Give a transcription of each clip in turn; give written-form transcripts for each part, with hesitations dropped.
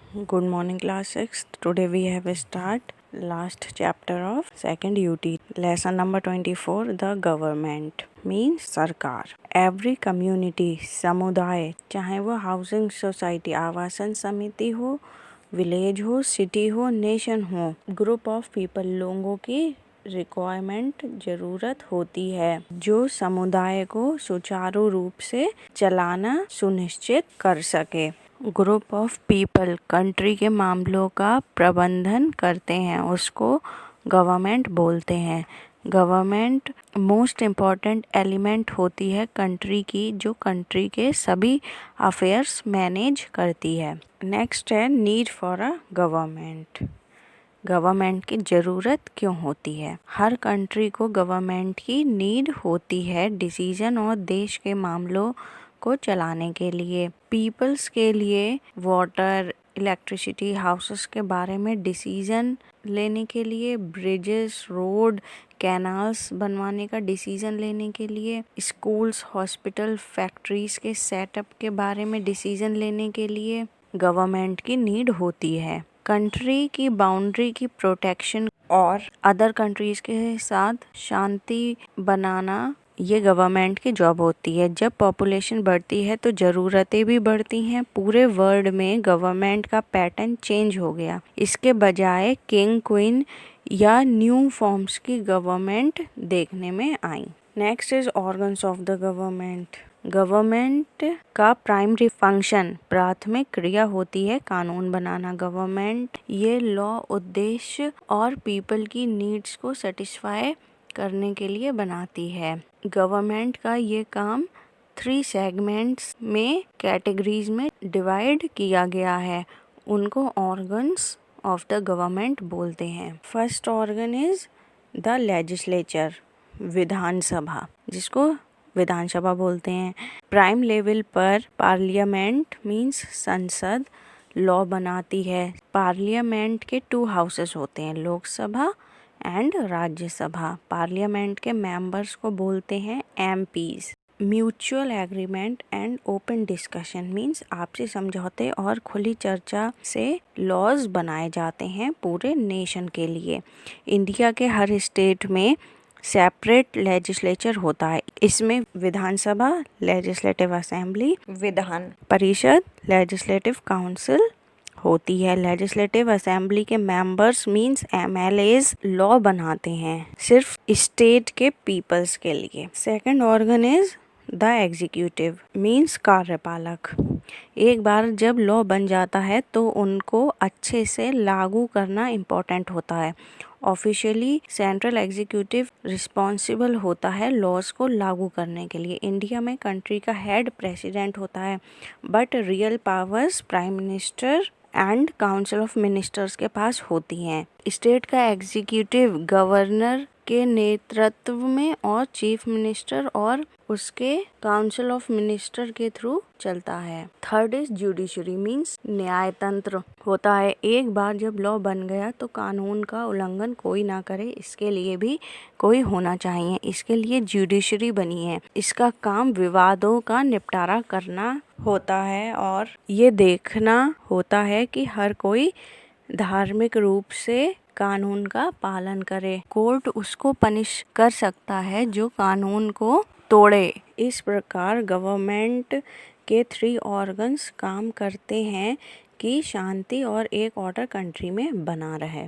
Good morning class 6. Today we have a start last chapter of second UT. Lesson number 24. The government means सरकार. Every community समुदाय, चाहे वो housing society आवासन समिति हो, village हो, सिटी हो, नेशन हो, ग्रुप ऑफ पीपल लोगों की रिक्वायरमेंट जरूरत होती है जो समुदाय को सुचारू रूप से चलाना सुनिश्चित कर सके। ग्रुप ऑफ पीपल कंट्री के मामलों का प्रबंधन करते हैं, उसको गवर्नमेंट बोलते हैं। गवर्नमेंट मोस्ट इम्पॉर्टेंट एलिमेंट होती है कंट्री की, जो कंट्री के सभी अफेयर्स मैनेज करती है। नेक्स्ट है need for a government. Government की ज़रूरत क्यों होती है? हर कंट्री को गवर्नमेंट की नीड होती है डिसीजन और देश के मामलों को चलाने के लिए। पीपल्स के लिए वाटर, इलेक्ट्रिसिटी, हाउसेस के बारे में डिसीजन लेने के लिए, ब्रिजेस, रोड, कैनाल्स बनवाने का डिसीजन लेने के लिए, स्कूल्स, हॉस्पिटल, फैक्ट्रीज के सेटअप के बारे में डिसीजन लेने के लिए गवर्नमेंट की नीड होती है। कंट्री की बाउंड्री की प्रोटेक्शन और अदर कंट्रीज के साथ शांति बनाना ये गवर्नमेंट की जॉब होती है। जब पॉपुलेशन बढ़ती है तो ज़रूरतें भी बढ़ती हैं। पूरे वर्ल्ड में गवर्नमेंट का पैटर्न चेंज हो गया। इसके बजाय किंग, क्वीन या न्यू फॉर्म्स की गवर्नमेंट देखने में आई। Next is organs of the government. Government का प्राइमरी फंक्शन, प्राथमिक क्रिया होती है कानून बनाना। गवर्नमेंट ये लॉ उद्देश्य और पीपल की नीड्स को सेटिस्फाई करने के लिए बनाती है। गवर्नमेंट का ये काम 3 सेगमेंट्स में कैटेगरीज में डिवाइड किया गया है। उनको ऑर्गन्स ऑफ द गवर्नमेंट बोलते हैं। First organ is the legislature, Vidhan Sabha, जिसको विधानसभा बोलते हैं। प्राइम लेवल पर पार्लियामेंट मीन्स संसद लॉ बनाती है। पार्लियामेंट के 2 हाउसेस होते हैं, लोकसभा एंड राज्यसभा। पार्लियामेंट के मेंबर्स को बोलते हैं MPs. Mutual agreement and open discussion means आपसी समझौते और खुली चर्चा से लॉज बनाए जाते हैं पूरे नेशन के लिए। इंडिया के हर स्टेट में सेपरेट लेजिस्लेचर होता है। इसमें विधानसभा, legislative assembly, Vidhan Parishad, legislative council होती है। लेजिस्लेटिव असेंबली के मेंबर्स मींस एमएलएज लॉ बनाते हैं सिर्फ स्टेट के पीपल्स के लिए। Second organ is the executive means कार्यपालक। एक बार जब लॉ बन जाता है तो उनको अच्छे से लागू करना इम्पोर्टेंट होता है। ऑफिशियली सेंट्रल एग्जीक्यूटिव रिस्पॉन्सिबल होता है लॉज को लागू करने के लिए। इंडिया में कंट्री का हेड प्रेसिडेंट होता है, but real powers prime minister and council of ministers के पास होती हैं। स्टेट का एग्जीक्यूटिव गवर्नर के नेतृत्व में और चीफ मिनिस्टर और उसके काउंसिल ऑफ मिनिस्टर के थ्रू चलता है। थर्ड इज जुडिशरी मींस न्याय तंत्र होता है। एक बार जब लॉ बन गया तो कानून का उल्लंघन कोई ना करे, इसके लिए भी कोई होना चाहिए। इसके लिए जुडिशरी बनी है। इसका काम विवादों का निपटारा करना होता है और ये देखना होता है कि हर कोई धार्मिक रूप से कानून का पालन करे। कोर्ट उसको पनिश कर सकता है जो कानून को तोड़े। इस प्रकार गवर्नमेंट के 3 ऑर्गन्स काम करते हैं कि शांति और एक ऑर्डर कंट्री में बना रहे।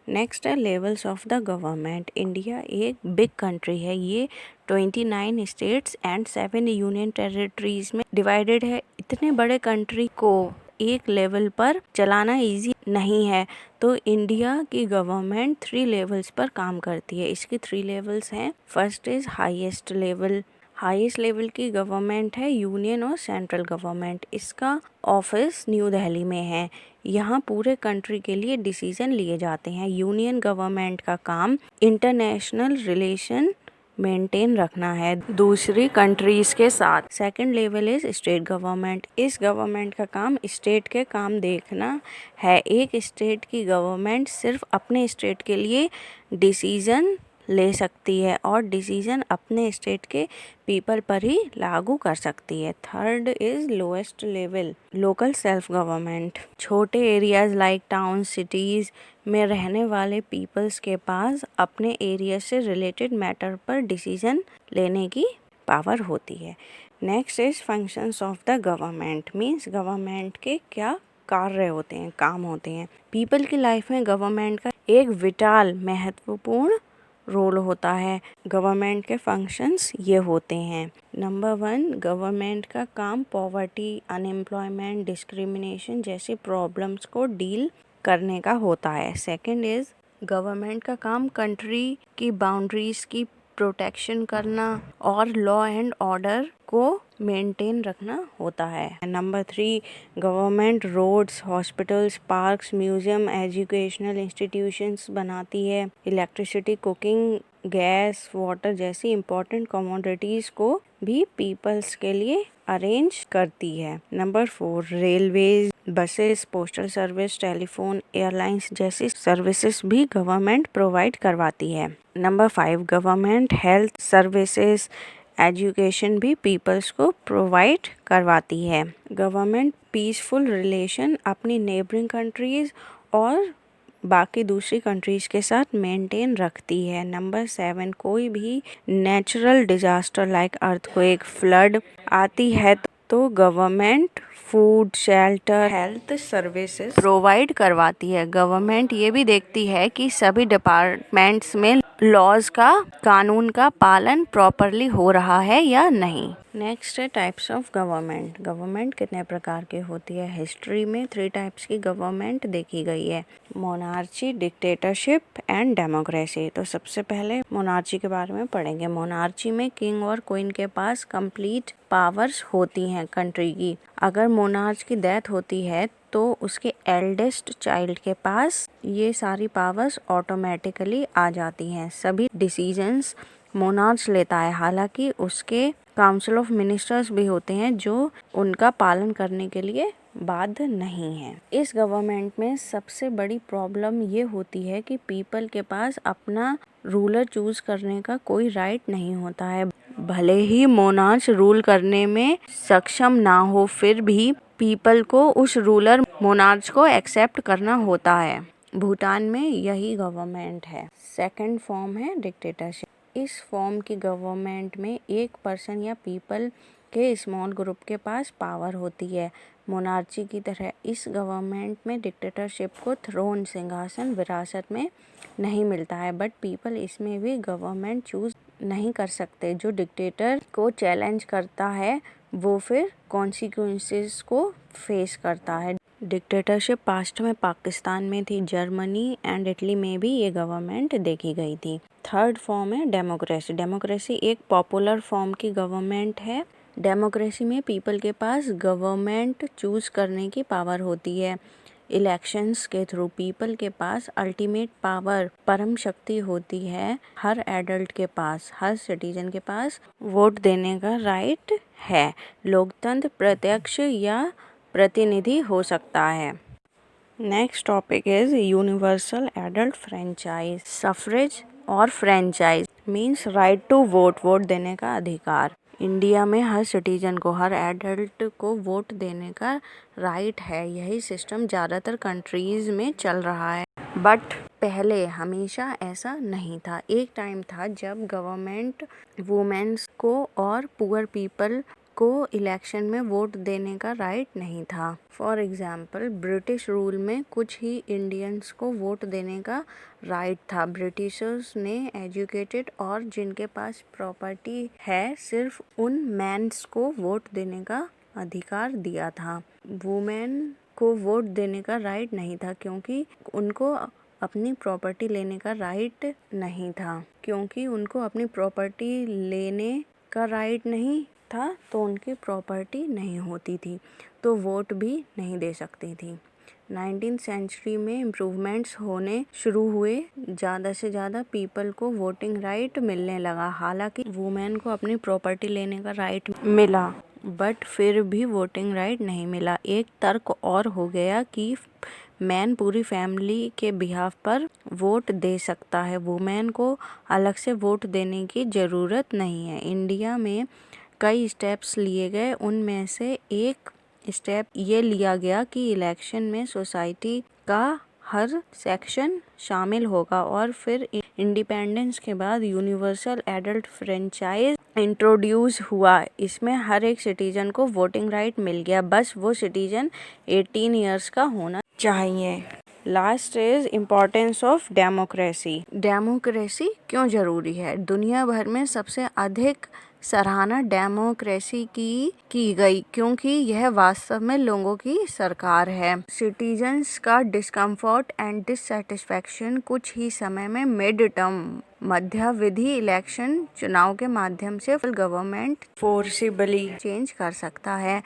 नेक्स्ट है levels of the government. India एक बिग कंट्री है। ये 29 स्टेट्स एंड 7 यूनियन टेरिटरीज में डिवाइडेड है। इतने बड़े कंट्री को एक लेवल पर चलाना इजी नहीं है, तो इंडिया की गवर्नमेंट 3 लेवल्स पर काम करती है। इसके 3 लेवल्स हैं। First is highest level. Highest level की गवर्नमेंट है यूनियन और सेंट्रल गवर्नमेंट। इसका ऑफिस न्यू दिल्ली में है। यहाँ पूरे कंट्री के लिए डिसीजन लिए जाते हैं। यूनियन गवर्नमेंट का काम इंटरनेशनल रिलेशन मेंटेन रखना है दूसरी कंट्रीज के साथ। Second level is state government. इस गवर्नमेंट का काम स्टेट के काम देखना है। एक स्टेट की गवर्नमेंट सिर्फ अपने स्टेट के लिए डिसीजन ले सकती है और डिसीजन अपने स्टेट के पीपल पर ही लागू कर सकती है। Third is lowest level local self government. छोटे एरियाज लाइक टाउन सिटीज में रहने वाले पीपल्स के पास अपने एरिया से रिलेटेड मैटर पर डिसीजन लेने की पावर होती है। Next is functions of the government. Means government के क्या कार्य होते हैं, काम होते हैं। पीपल की लाइफ में गवर्नमेंट का एक विटाल महत्वपूर्ण रोल होता है। गवर्नमेंट के फंक्शंस ये होते हैं। नंबर 1, गवर्नमेंट का काम पॉवर्टी, अनएम्प्लॉयमेंट, डिस्क्रिमिनेशन जैसे प्रॉब्लम्स को डील करने का होता है। सेकंड इज गवर्नमेंट का काम कंट्री की बाउंड्रीज की प्रोटेक्शन करना और लॉ एंड ऑर्डर को मेंटेन रखना होता है। Number 3, government roads, hospitals, parks, museum, educational institutions बनाती है। इलेक्ट्रिसिटी, कुकिंग, गैस, वाटर जैसी इम्पोर्टेंट कमोडिटीज को भी पीपल्स के लिए अरेंज करती है। Number 4, railways, buses, postal service, telephone, airlines जैसी सर्विसेज भी गवर्नमेंट प्रोवाइड करवाती है। Number 5, government health services, education भी पीपल्स को प्रोवाइड करवाती है। गवर्नमेंट पीसफुल रिलेशन अपनी नेबरिंग कंट्रीज और बाकी दूसरी कंट्रीज के साथ मेंटेन रखती है। नंबर 7, कोई भी natural disaster like earthquake, flood आती है तो government food, shelter, health services provide करवाती है। गवर्नमेंट ये भी देखती है कि सभी डिपार्टमेंट्स में लॉज का, कानून का पालन प्रॉपरली हो रहा है या नहीं। नेक्स्ट है टाइप्स ऑफ गवर्नमेंट। गवर्नमेंट कितने प्रकार की होती है? हिस्ट्री में 3 टाइप्स की गवर्नमेंट देखी गई है, मोनार्ची, डिक्टेटरशिप एंड डेमोक्रेसी। तो सबसे पहले मोनार्ची के बारे में पढ़ेंगे। मोनार्ची में किंग और क्वीन के पास कंप्लीट पावर्स होती हैं कंट्री की। अगर मोनार्च की डेथ होती है तो उसके एल्डेस्ट चाइल्ड के पास ये सारी पावर्स ऑटोमेटिकली आ जाती हैं। सभी डिसीजंस मोनार्च लेता है, हालांकि उसके काउंसिल ऑफ मिनिस्टर्स भी होते हैं जो उनका पालन करने के लिए बाध्य नहीं है। इस गवर्नमेंट में सबसे बड़ी प्रॉब्लम ये होती है कि पीपल के पास अपना रूलर चूज करने का कोई राइट नहीं होता है। भले ही मोनार्च रूल करने में सक्षम ना हो, फिर भी पीपल को उस रूलर मोनार्च को एक्सेप्ट करना होता है। भूटान में यही गवर्नमेंट है। सेकंड फॉर्म है डिक्टेटरशिप। इस फॉर्म की गवर्नमेंट में एक पर्सन या पीपल के स्मॉल ग्रुप के पास पावर होती है। मोनार्ची की तरह इस गवर्नमेंट में डिक्टेटरशिप को थ्रोन, सिंहासन, विरासत में नहीं मिलता है, बट पीपल इसमें भी गवर्नमेंट चूज नहीं कर सकते। जो डिक्टेटर को चैलेंज करता है वो फिर कॉन्सिक्वेंसेस को फेस करता है। डिक्टेटरशिप पास्ट में पाकिस्तान में थी, जर्मनी एंड इटली में भी ये गवर्नमेंट देखी गई थी। थर्ड फॉर्म है डेमोक्रेसी। डेमोक्रेसी एक पॉपुलर फॉर्म की गवर्नमेंट है। डेमोक्रेसी में पीपल के पास गवर्नमेंट चूज करने की पावर होती है। इलेक्शंस के थ्रू पीपल के पास अल्टीमेट पावर, परम शक्ति होती है। हर एडल्ट के पास, हर सिटीजन के पास वोट देने का राइट है। लोकतंत्र प्रत्यक्ष या प्रतिनिधि हो सकता है। Next topic is universal adult franchise. Suffrage और franchise means right to vote, vote देने का अधिकार। इंडिया में हर सिटीजन को, हर एडल्ट को वोट देने का राइट है। यही सिस्टम ज़्यादातर कंट्रीज में चल रहा है, बट पहले हमेशा ऐसा नहीं था। एक टाइम था जब गवर्नमेंट वुमेन्स को और पुअर पीपल को इलेक्शन में वोट देने का राइट नहीं था। फॉर एग्जाम्पल, ब्रिटिश रूल में कुछ ही इंडियंस को वोट देने का राइट था। ब्रिटिशर्स ने एजुकेटेड और जिनके पास प्रॉपर्टी है, सिर्फ उन मैन्स को वोट देने का अधिकार दिया था। वुमेन को वोट देने का राइट नहीं था क्योंकि उनको अपनी प्रॉपर्टी लेने का राइट नहीं था। क्योंकि उनको अपनी प्रॉपर्टी लेने का राइट नहीं था तो उनकी प्रॉपर्टी नहीं होती थी, तो वोट भी नहीं दे सकती थी। 19th सेंचुरी में इम्प्रूवमेंट्स होने शुरू हुए, ज़्यादा से ज़्यादा पीपल को वोटिंग राइट मिलने लगा। हालांकि वुमेन को अपनी प्रॉपर्टी लेने का राइट मिला, बट फिर भी वोटिंग राइट नहीं मिला। एक तर्क और हो गया कि मैन पूरी फैमिली के बिहाफ पर वोट दे सकता है, वुमेन को अलग से वोट देने की ज़रूरत नहीं है। इंडिया में कई स्टेप्स लिए गए, उनमें से एक स्टेप ये लिया गया कि इलेक्शन में सोसाइटी का हर सेक्शन शामिल होगा। और फिर इंडिपेंडेंस के बाद यूनिवर्सल एडल्ट फ्रेंचाइज इंट्रोड्यूस हुआ। इसमें हर एक सिटीजन को वोटिंग राइट मिल गया, बस वो सिटीजन 18 ईयर्स का होना चाहिए। Last is importance of democracy. Democracy क्यों जरूरी है? दुनिया भर में सबसे अधिक सराहना डेमोक्रेसी की गई क्योंकि यह वास्तव में लोगों की सरकार है। सिटीजन्स का डिस्कम्फर्ट एंड डिससेटिस्फैक्शन कुछ ही समय में मिड टर्म मध्यावधि इलेक्शन चुनाव के माध्यम से फुल गवर्नमेंट फोर्सिबली चेंज कर सकता है।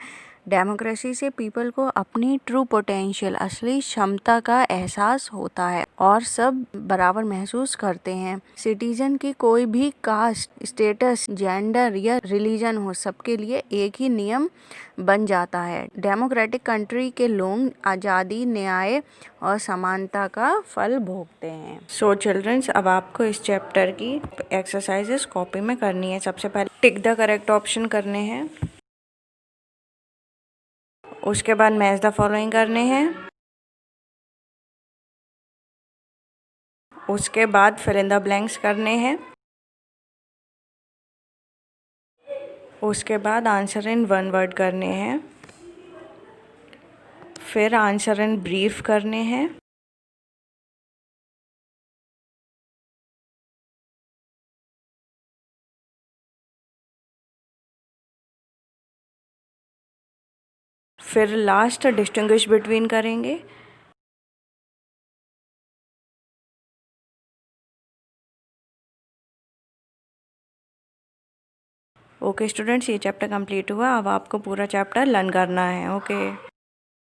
डेमोक्रेसी से पीपल को अपनी ट्रू पोटेंशियल, असली क्षमता का एहसास होता है और सब बराबर महसूस करते हैं। सिटीजन की कोई भी कास्ट, स्टेटस, जेंडर या रिलीजन हो, सबके लिए एक ही नियम बन जाता है। डेमोक्रेटिक कंट्री के लोग आज़ादी, न्याय और समानता का फल भोगते हैं। सो चिल्ड्रंस, अब आपको इस चैप्टर की एक्सरसाइजेस कॉपी में करनी है। सबसे पहले टिक द करेक्ट ऑप्शन करने हैं, उसके बाद मैच द फॉलोइंग करने हैं, उसके बाद फिल इन द ब्लैंक्स करने हैं, उसके बाद आंसर इन वन वर्ड करने हैं, फिर आंसर इन ब्रीफ करने हैं, फिर लास्ट डिस्टिंग्विश बिटवीन करेंगे। ओके स्टूडेंट्स, ये चैप्टर कंप्लीट हुआ। अब आपको पूरा चैप्टर लर्न करना है। ओके।